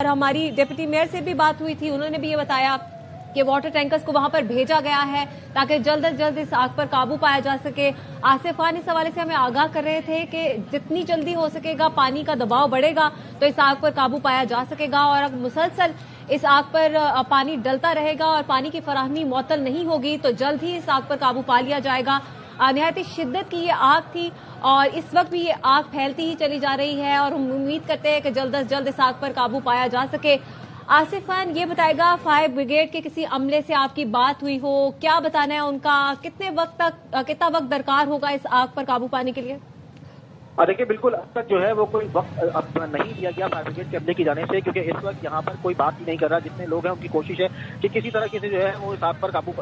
और हमारी deputy mayor से भी बात हुई थी, उन्होंने भी ये बताया कि वाटर टैंकर्स को वहां पर भेजा गया है ताकि जल्द से जल्द इस आग पर काबू पाया जा सके। आसिफ खान इस हवाले से हमें आगाह कर रहे थे कि जितनी जल्दी हो सकेगा पानी का दबाव बढ़ेगा तो इस आग पर काबू पाया जा सकेगा, और अगर मुसलसल इस आग पर पानी डलता रहेगा और पानी की फराहमी मुअत्तल नहीं होगी तो जल्द ही इस आग पर काबू पा लिया जाएगा। निहायत शिद्दत की ये आग थी और इस वक्त भी ये आग फैलती ही चली जा रही है और हम उम्मीद करते हैं कि जल्द से जल्द इस आग पर काबू पाया जा सके। आसिफ खान ये बताएगा, फायर ब्रिगेड के किसी अमले से आपकी बात हुई हो, क्या बताना है उनका, कितना वक्त दरकार होगा इस आग पर काबू पाने के लिए? देखिए, बिल्कुल अब तक जो है वो कोई वक्त अब नहीं दिया गया फायर ब्रिगेड के अमले की जाने से, क्योंकि इस वक्त यहाँ पर कोई बात ही नहीं कर रहा। जितने लोग हैं उनकी कोशिश है कि किसी तरह से जो है वो इस आग पर काबू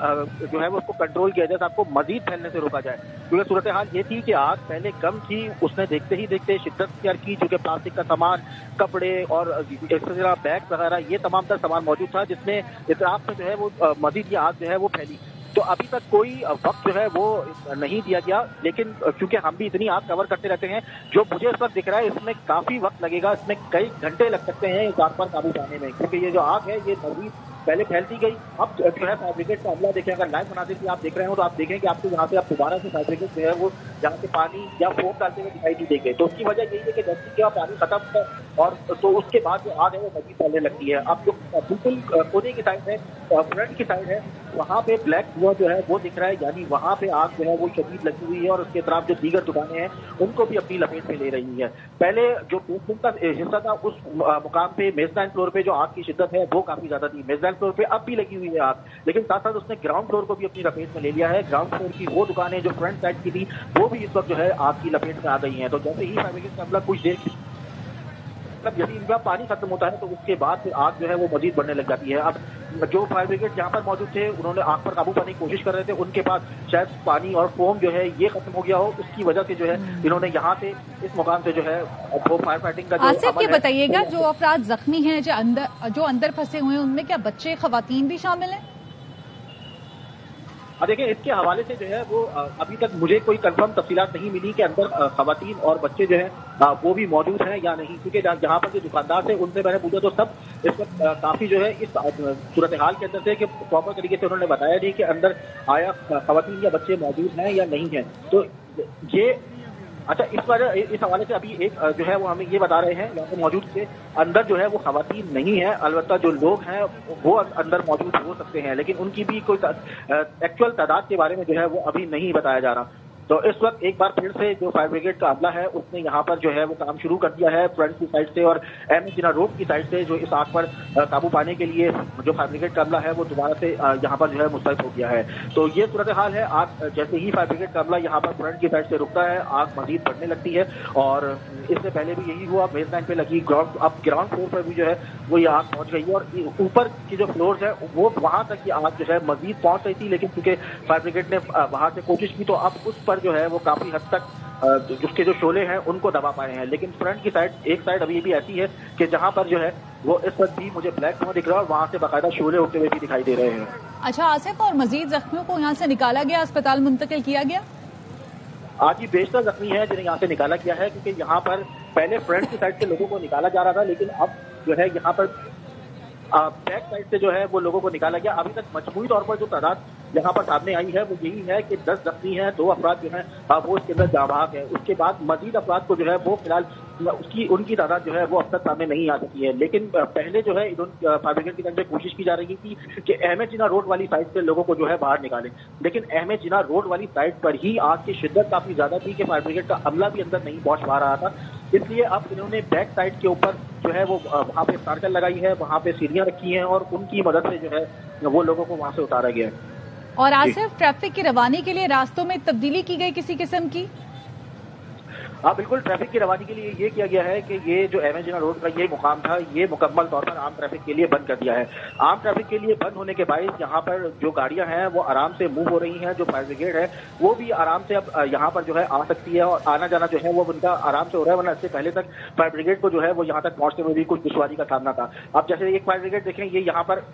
जो है वो उसको कंट्रोल किया जाए, आपको मजीद फैलने से रोका जाए। क्योंकि सूरत हाल ये थी कि आग पहले कम थी, उसने देखते ही देखते शिद्दत अख्तियार की, जो कि प्लास्टिक का सामान, कपड़े और बैग वगैरह ये तमाम तर सामान मौजूद था, जिसमें इस आग से जो है वो मजीद ये आग जो है वो फैली। तो अभी तक कोई वक्त जो है वो नहीं दिया गया, लेकिन क्योंकि हम भी इतनी आग कवर करते रहते हैं, जो मुझे इस वक्त दिख रहा है इसमें काफी वक्त लगेगा, इसमें कई घंटे लग सकते हैं इस आग पर काबू पाने में, क्योंकि ये जो आग है ये मजीद पहले फैलती गई। अब जो है फायर ब्रिगेड का अमला देखें, अगर लाइव मनाजिर भी आप देख रहे हो तो आप देखें कि आपको यहाँ से आप दोबारा से फायर ब्रिगेड जो है वो यहाँ से पानी या फोम डालते हुए दिखाई नहीं देंगे। तो उसकी वजह यही है कि जैसे कि पानी खत्म है और तो उसके बाद जो आग है वो मजीद फैलने लगती है। अब जो बिल्कुल कोने की साइड है, फ्रंट की साइड है, वहाँ पे ब्लैक हुआ जो है वो दिख रहा है, यानी वहाँ पे आग जो है वो शदीद लगी हुई है और उसके तरफ जो दीगर दुकानें हैं उनको भी अपनी लपेट में ले रही है। पहले जो बेसमेंट का हिस्सा था उस मुकाम पे मेजबान फ्लोर पे जो आग की शिद्दत है वो काफी ज्यादा थी। मेजबान फ्लोर पे अब भी लगी हुई है आग, लेकिन साथ साथ उसने ग्राउंड फ्लोर को भी अपनी लपेट में ले लिया है। ग्राउंड फ्लोर की वो दुकानें जो फ्रंट साइड की थी वो भी इस वक्त जो है आग की लपेट में आ गई हैं। तो जैसे ही फायर ब्रिगेड का अमला कुछ देर मतलब यदि इनका पानी खत्म होता है तो उसके बाद फिर आग जो है वो मजीद बढ़ने लग जाती है। अब जो फायर ब्रिगेड यहाँ पर मौजूद थे, उन्होंने आग पर काबू पाने की कोशिश कर रहे थे, उनके पास शायद पानी और फोम जो है ये खत्म हो गया हो, उसकी वजह से जो है इन्होंने यहाँ से इस मुकाम से जो है वो फायर फाइटिंग का जो आसिफ ये बताइएगा, जो अफराद जख्मी हैं, जो अंदर फंसे हुए हैं, उनमें क्या बच्चे खवातीन भी शामिल हैं? देखिए, इसके हवाले से जो है वो अभी तक मुझे कोई कंफर्म तफसीलात नहीं मिली कि अंदर खवातीन और बच्चे जो है वो भी मौजूद हैं या नहीं, क्योंकि जहाँ पर जो दुकानदार थे उनसे मैंने पूछा तो सब इस वक्त काफी जो है इस सूरत हाल के अंदर से कि प्रॉपर तरीके से उन्होंने बताया नहीं कि अंदर आया खवातीन या बच्चे मौजूद हैं या नहीं है। तो ये अच्छा, इस हवाले से अभी एक जो है वो हमें ये बता रहे हैं यहाँ पे मौजूद के अंदर जो है वो खवातीन नहीं है, अलबत्ता जो लोग हैं वो अंदर मौजूद हो सकते हैं, लेकिन उनकी भी कोई एक्चुअल तादाद के बारे में जो है वो अभी नहीं बताया जा रहा। तो इस वक्त एक बार फिर से जो फायर ब्रिगेड का अमला है उसने यहाँ पर जो है वो काम शुरू कर दिया है फ्रंट की साइड से और एम जिना रोड की साइड से, जो इस आग पर काबू पाने के लिए जो फायर ब्रिगेड का अमला है वो दोबारा से यहाँ पर जो है मुस्तैद हो गया है। तो ये सूरत हाल है। आग जैसे ही फायर ब्रिगेड का अमला यहाँ पर फ्रंट की साइड से रुकता है, आग मजीद बढ़ने लगती है और इससे पहले भी यही हुआ, बेस लाइन पे लगी अब ग्राउंड फ्लोर पर भी जो है वो ये आग पहुंच गई है और ऊपर की जो फ्लोर्स है वो वहां तक ये आग जो है मजीद पहुंच रही थी, लेकिन क्योंकि फायर ब्रिगेड ने वहां से कोशिश की तो अब उस पर जो है वो काफी हद तक उसके जो शोले हैं उनको दबा पाए हैं। लेकिन फ्रंट की साइड एक साइड अभी भी ऐसी है कि जहां पर जो है वो इस वक्त भी मुझे ब्लैक धुआं दिख रहा है और वहां से बाकायदा शोले उठते हुए भी दिखाई दे रहे हैं। अच्छा आसिफ, और मजीद जख्मियों को यहाँ से निकाला गया, अस्पताल मुंतकिल किया गया? आज ही बेशतर जख्मी है जिन्हें यहाँ से निकाला गया है, क्योंकि यहाँ पर पहले फ्रंट की साइड से लोगों को निकाला जा रहा था, लेकिन अब जो है यहाँ पर बैक साइड से जो है वो लोगों को निकाला गया। अभी तक मजमूई तौर पर जो तादाद यहाँ पर सामने आई है वो यही है कि 10 जख्मी हैं, 2 अफराद जो है वो इसके अंदर जाबाक है। उसके बाद मजीद अफराद को जो है वो फिलहाल उनकी तादाद जो है वो अब तक सामने नहीं आ सकी है। लेकिन पहले जो है फायर ब्रिगेड की तरफ से कोशिश की जा रही थी कि अहमद जिना रोड वाली साइड से लोगों को जो है बाहर निकालें, लेकिन अहमद जिना रोड वाली साइड पर ही आग की शिद्दत काफी ज्यादा थी कि फायर ब्रिगेड का अमला भी अंदर नहीं पहुंच पा रहा था। इसलिए अब इन्होंने बैक साइड के ऊपर जो है वो वहाँ पे सर्कल लगाई है, वहाँ पे सीढ़ियां रखी हैं और उनकी मदद से जो है वो लोगों को वहाँ से उतारा गया है। और आसिफ, ट्रैफिक की रवानी के लिए रास्तों में तब्दीली की गई किसी किस्म की? हाँ बिल्कुल, ट्रैफिक की रवानी के लिए ये किया गया है कि ये जो एम जिना रोड का ये मुकाम था ये मुकम्मल तौर पर आम ट्रैफिक के लिए बंद कर दिया है। आम ट्रैफिक के लिए बंद होने के बाद यहाँ पर जो गाड़ियां हैं वो आराम से मूव हो रही हैं। जो फायर ब्रिगेड है वो भी आराम से अब यहाँ पर जो है आ सकती है और आना जाना जो है वो उनका आराम से हो रहा है, वरना इससे पहले तक फायर ब्रिगेड को जो है वो यहाँ तक पहुंचने में भी कुछ दुश्वारी का सामना था। अब जैसे एक फायर ब्रिगेड देखें, ये यहाँ पर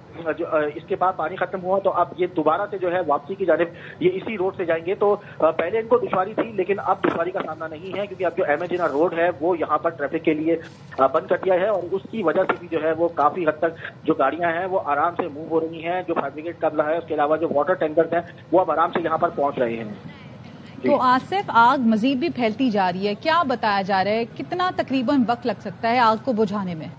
इसके बाद पानी खत्म हुआ तो अब ये दोबारा से जो है वापसी की जानिब ये इसी रोड से जाएंगे। तो पहले इनको दुश्वारी थी, लेकिन अब दुश्वारी का सामना नहीं है, क्योंकि क्योंकि अब जो एमेजिना रोड है वो यहाँ पर ट्रैफिक के लिए बंद कर दिया है और उसकी वजह से भी जो है वो काफी हद तक जो गाड़ियां हैं वो आराम से मूव हो रही हैं। जो फायर ब्रिगेड का अमला है, उसके अलावा जो वाटर टैंकर्स हैं वो अब आराम से यहाँ पर पहुंच रहे हैं। तो आसिफ, आग मजीद भी फैलती जा रही है, क्या बताया जा रहा है, कितना तकरीबन वक्त लग सकता है आग को बुझाने में?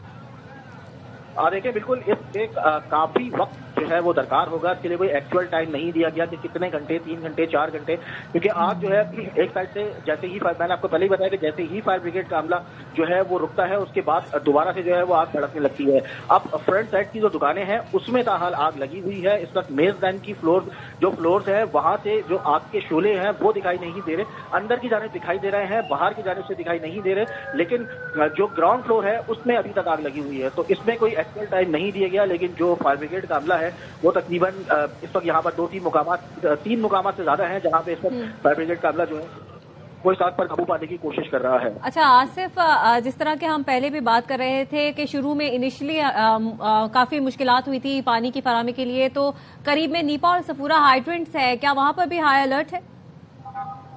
देखिए, बिल्कुल इसमें काफी वक्त जो है वो दरकार होगा। इसके लिए कोई एक्चुअल टाइम नहीं दिया गया कि कितने घंटे, 3 घंटे 4 घंटे, क्योंकि आग जो है एक साइड से जैसे ही मैंने आपको पहले ही बताया कि जैसे ही फायर ब्रिगेड का अमला जो है वो रुकता है उसके बाद दोबारा से जो है वो आग भड़कने लगती है। अब फ्रंट साइड की जो दुकानें हैं उसमें ताहाल आग लगी हुई है। इस वक्त मेजबान की फ्लोर्स है वहां से जो आग के शोले हैं वो दिखाई नहीं दे रहे, अंदर की जानिब दिखाई दे रहे हैं, बाहर की जानिब से दिखाई नहीं दे रहे, लेकिन जो ग्राउंड फ्लोर है उसमें अभी तक आग लगी हुई है। तो इसमें कोई एक्चुअल टाइम नहीं दिया गया, लेकिन जो फायर ब्रिगेड का अमला है वो तकरीबन इस वक्त यहाँ पर 3 मुकामात से ज्यादा हैं जहाँ पे इस वक्त फायर ब्रिगेड का अमला जो है वो इस आग पर काबू पाने की कोशिश कर रहा है। अच्छा आसिफ, जिस तरह के हम पहले भी बात कर रहे थे कि शुरू में इनिशियली काफी मुश्किलात हुई थी पानी की फराहमी के लिए, तो करीब में नीपा और सफूरा हाइड्रेंट्स है, क्या वहां पर भी हाई अलर्ट है?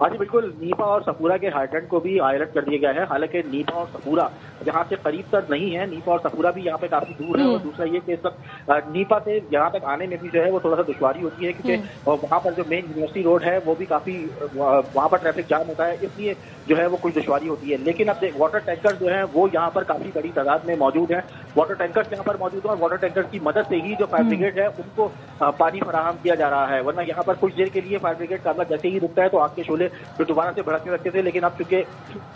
हाँ जी, बिल्कुल, नीपा और सफूरा के हाइड्रेंट को भी हाई अलर्ट कर दिया गया है। हालांकि नीपा और सफूरा यहाँ से करीब तक नहीं है, नीपा और सफूरा भी यहाँ पे काफी दूर है। और दूसरा ये कि इस वक्त नीपा से यहाँ तक आने में भी जो है वो थोड़ा सा दुश्वारी होती है, क्योंकि वहाँ पर जो मेन यूनिवर्सिटी रोड है वो भी काफी वहाँ पर ट्रैफिक जाम होता है, इसलिए जो है वो कुछ दुश्वारी होती है। लेकिन अब वाटर टैंकर जो है वो यहाँ पर काफी बड़ी तादाद में मौजूद है। वाटर टैंकर्स यहाँ पर मौजूद है और वाटर टैंकर्स की मदद से ही जो फायर ब्रिगेड है उनको पानी फराहम किया जा रहा है। वरना यहाँ पर कुछ देर के लिए फायर ब्रिगेड का अमला जैसे ही रुकता है तो आग के शोले जो दोबारा से भड़कने लगते थे, लेकिन अब चूंकि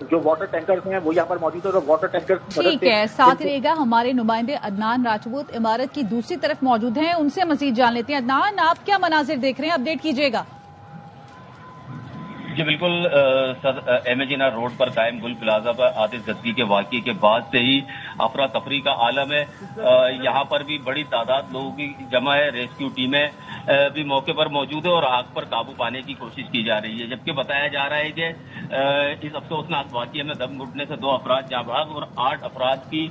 जो वाटर टैंकर्स हैं वो यहाँ पर मौजूद है और वाटर टैंकर्स ठीक है, साथ रहेगा हमारे नुमाइंदे अदनान राजपूत इमारत की दूसरी तरफ मौजूद हैं, उनसे मजीद जान लेते हैं। अदनान, आप क्या मनाजिर देख रहे हैं, अपडेट कीजिएगा। जी बिल्कुल, एमेजिना रोड पर कायम गुल प्लाजा पर आतिशबाजी के वाकये के बाद से ही अफरा तफरी का आलम है। यहाँ पर भी बड़ी तादाद लोगों की जमा है, रेस्क्यू टीमें भी मौके पर मौजूद है और आग पर काबू पाने की कोशिश की जा रही है। जबकि बताया जा रहा है कि इस अफसोसनाक वाकये में दम घुटने से 2 अफराद जाँ बहक और 8 अफराद की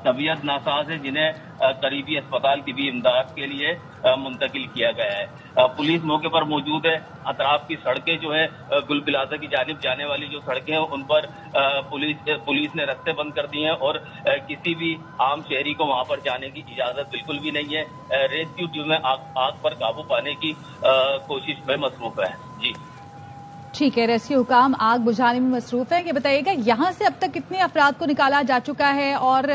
तबीयत नासाज है, जिन्हें करीबी अस्पताल तिबी इमदाद के लिए मुंतकिल किया गया है। पुलिस मौके पर मौजूद है। अतराफ की सड़कें जो है गुल प्लाजा की जानिब जाने वाली जो सड़कें हैं उन पर पुलिस ने रास्ते बंद कर दिए हैं और किसी भी आम शहरी को वहां पर जाने की इजाजत बिल्कुल भी नहीं है। रेस्क्यू टीमें आग पर काबू पाने की कोशिश में मसरूफ है। जी ठीक है, रेस्क्यू हुकाम आग बुझाने में मसरूफ है। ये बताइएगा यहाँ से अब तक कितने अफराद को निकाला जा चुका है और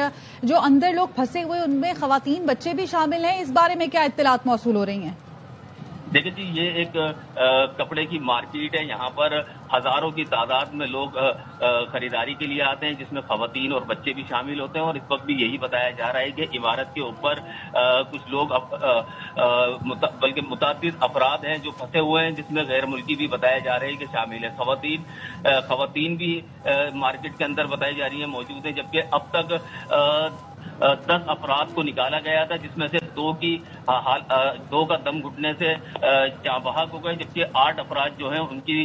जो अंदर लोग फंसे हुए उनमें खवातीन बच्चे भी शामिल हैं, इस बारे में क्या इत्तलात मौसूल हो रही हैं? देखिए जी, ये एक कपड़े की मार्केट है। यहाँ पर हजारों की तादाद में लोग खरीदारी के लिए आते हैं, जिसमें खवातीन और बच्चे भी शामिल होते हैं। और इस वक्त भी यही बताया जा रहा है कि इमारत के ऊपर कुछ लोग बल्कि मुतादिद अफराद हैं जो फंसे हुए हैं, जिसमें गैर मुल्की भी बताया जा रहे हैं कि शामिल है। खवातीन भी मार्केट के अंदर बताई जा रही है मौजूद है। जबकि अब तक 10 अफराद को निकाला गया था, जिसमें से 2 का दम घुटने से जाँ बहक हो गए, जबकि 8 अफराद जो हैं उनकी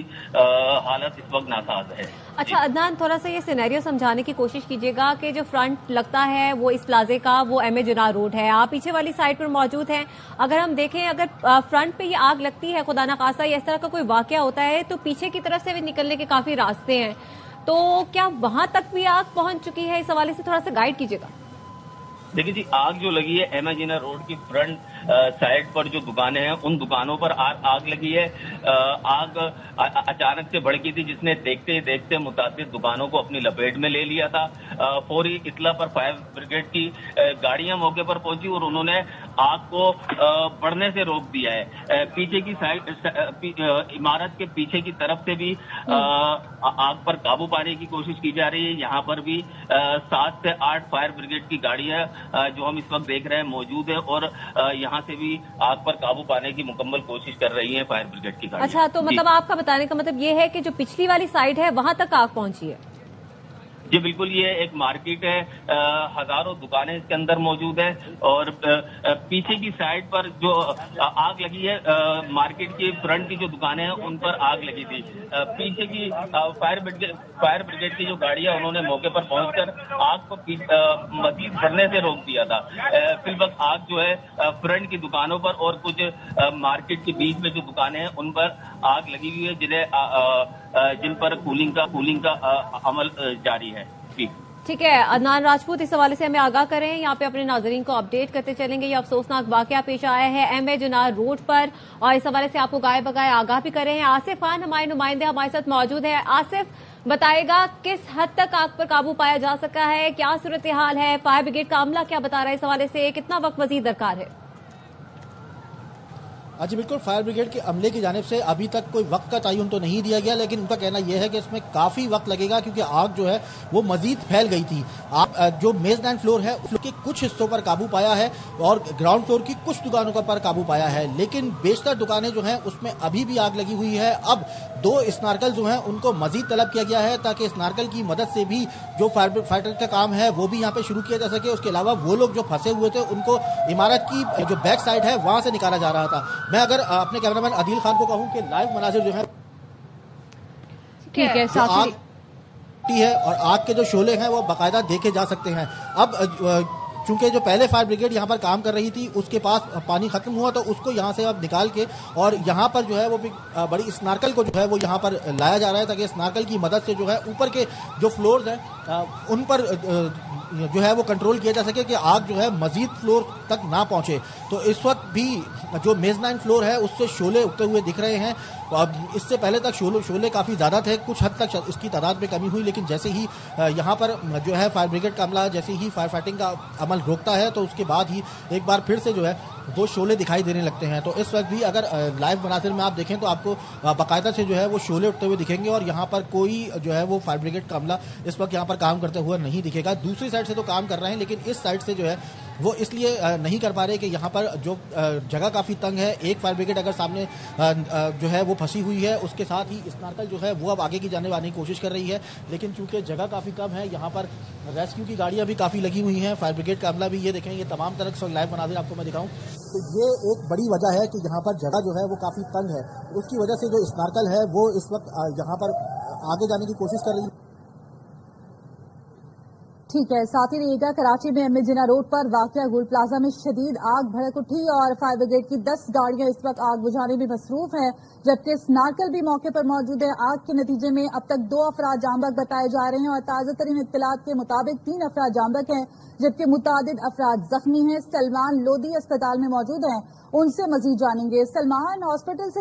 हालत इस वक्त नासाज है। अच्छा अदनान, थोड़ा सा ये सिनेरियो समझाने की कोशिश कीजिएगा कि जो फ्रंट लगता है वो इस प्लाजे का वो एमेजिना रोड है, आप पीछे वाली साइड पर मौजूद हैं। अगर हम देखें, अगर फ्रंट पे ये आग लगती है, खुदा ना खास्ता या इस तरह का कोई वाकया होता है, तो पीछे की तरफ से भी निकलने के काफी रास्ते हैं, तो क्या वहां तक भी आग पहुंच चुकी है? इस हवाले से थोड़ा सा गाइड कीजिएगा। देखिए जी, आग जो लगी है एमेजिना रोड की फ्रंट साइड पर जो दुकानें हैं उन दुकानों पर आग लगी है। आग अचानक से भड़की थी, जिसने देखते ही देखते मुतादिद दुकानों को अपनी लपेट में ले लिया था। फौरी इतला पर फायर ब्रिगेड की गाड़ियां मौके पर पहुंची और उन्होंने आग को बढ़ने से रोक दिया है। पीछे की साइड इमारत के पीछे की तरफ से भी आग पर काबू पाने की कोशिश की जा रही है। यहाँ पर भी 7 से 8 फायर ब्रिगेड की गाड़ियां जो हम इस वक्त देख रहे हैं मौजूद है और यहाँ से भी आग पर काबू पाने की मुकम्मल कोशिश कर रही है फायर ब्रिगेड की गाड़ियां। अच्छा, तो मतलब आपका बताने का मतलब ये है कि जो पिछली वाली साइड है वहां तक आग पहुंची है? जी बिल्कुल, ये एक मार्केट है, हजारों दुकानें इसके अंदर मौजूद है और पीछे की साइड पर जो आग लगी है, मार्केट की फ्रंट की जो दुकानें हैं उन पर आग लगी थी। पीछे की फायर ब्रिगेड की जो गाड़ियां उन्होंने मौके पर पहुंचकर आग को मजीद बढ़ने से रोक दिया था। फिलहाल आग जो है फ्रंट की दुकानों पर और कुछ मार्केट के बीच में जो दुकानें हैं उन पर आग लगी हुई है, जिन्हें जिन पर कूलिंग का अमल जारी है। जी ठीक है, अदनान राजपूत इस हवाले से हमें आगाह करें, यहाँ पे अपने नाजरीन को अपडेट करते चलेंगे। ये अफसोसनाक वाकया पेश आया है एमए जिनार रोड पर, और इस हवाले से आपको गाय बगाए आगाह भी कर रहे हैं। आसिफ खान हमारे नुमाइंदे हमारे साथ मौजूद है। आसिफ बताएगा किस हद तक आग पर काबू पाया जा सका है, क्या सूरत हाल है, फायर ब्रिगेड का अमला क्या बता रहा है इस हवाले से, कितना वक्त मजीद दरकार है? जी बिल्कुल, फायर ब्रिगेड के अमले की जानिब से अभी तक कोई वक्त का तयन तो नहीं दिया गया, लेकिन उनका कहना यह है कि इसमें काफी वक्त लगेगा क्योंकि आग जो है वो मजीद फैल गई थी। आग जो मेजबान फ्लोर है उसके कुछ हिस्सों पर काबू पाया है और ग्राउंड फ्लोर की कुछ दुकानों पर काबू पाया है, लेकिन बेशतर दुकानें जो हैं उसमें अभी भी आग लगी हुई है। अब 2 स्नार्कल जो हैं उनको मजीद तलब किया गया है ताकि स्नार्कल की मदद से भी जो फायर का काम है वो भी यहाँ पे शुरू किया जा सके। उसके अलावा वो लोग जो फंसे हुए थे उनको इमारत की जो बैक साइड है वहां से निकाला जा रहा था। मैं अगर अपने कैमरामैन अदील खान को कहूं कि लाइव मनाजिर जो है ठीक है, आग है और आग के जो शोले हैं वो बाकायदा देखे जा सकते हैं। अब चूंकि जो पहले फायर ब्रिगेड यहाँ पर काम कर रही थी उसके पास पानी खत्म हुआ तो उसको यहाँ से अब निकाल के और यहाँ पर जो है वो भी बड़ी स्नार्कल को जो है वो यहाँ पर लाया जा रहा है ताकि स्नार्कल की मदद से जो है ऊपर के जो फ्लोर्स हैं उन पर जो है वो कंट्रोल किया जा सके कि आग जो है मजीद फ्लोर तक ना पहुंचे। तो इस वक्त भी जो मेजबान फ्लोर है उससे शोले उगते हुए दिख रहे हैं। अब इससे पहले तक शोले काफी ज्यादा थे, कुछ हद तक इसकी तादाद में कमी हुई, लेकिन जैसे ही यहाँ पर जो है फायर ब्रिगेड का अमला जैसे ही फायर फाइटिंग का अमल रोकता है तो उसके बाद ही एक बार फिर से जो है वो शोले दिखाई देने लगते हैं। तो इस वक्त भी अगर लाइव मनासिर में आप देखें तो आपको बाकायदा से जो है वो शोले उठते हुए दिखेंगे और यहाँ पर कोई जो है वो फायर ब्रिगेड का अमला इस वक्त यहाँ पर काम करते हुए नहीं दिखेगा। दूसरी साइड से तो काम कर रहे हैं लेकिन इस साइड से जो है वो इसलिए नहीं कर पा रहे कि यहाँ पर जो जगह काफी तंग है। एक फायर ब्रिगेड अगर सामने जो है वो फंसी हुई है, उसके साथ ही स्नार्कल जो है वो अब आगे की जाने आने की कोशिश कर रही है, लेकिन चूंकि जगह काफी कम है यहाँ पर रेस्क्यू की गाड़ियां भी काफी लगी हुई हैं, फायर ब्रिगेड का अमला भी। ये देखें, ये तमाम तरह से लाइव मनाजिर आपको मैं दिखाऊं तो ये एक बड़ी वजह है कि यहाँ पर जगह जो है वो काफी तंग है। उसकी वजह से जो स्नार्कल है वो इस वक्त यहाँ पर आगे जाने की कोशिश कर रही है। ठीक है, साथ ही रहिएगा। कराची में एमए जिना रोड पर वाकया गुल प्लाजा में शदीद आग भड़क उठी और फायर ब्रिगेड की 10 गाड़ियां इस वक्त आग बुझाने में मसरूफ हैं, जबकि स्नार्कल भी मौके पर मौजूद है। आग के नतीजे में अब तक 2 अफराद जामबक बताए जा रहे हैं और ताजा तरीन इत्तलात के मुताबिक 3 अफराद जामबक हैं, जबकि मुतादिद अफराद जख्मी हैं। सलमान लोधी अस्पताल में मौजूद हैं, उनसे मजीद जानेंगे। सलमान, हॉस्पिटल से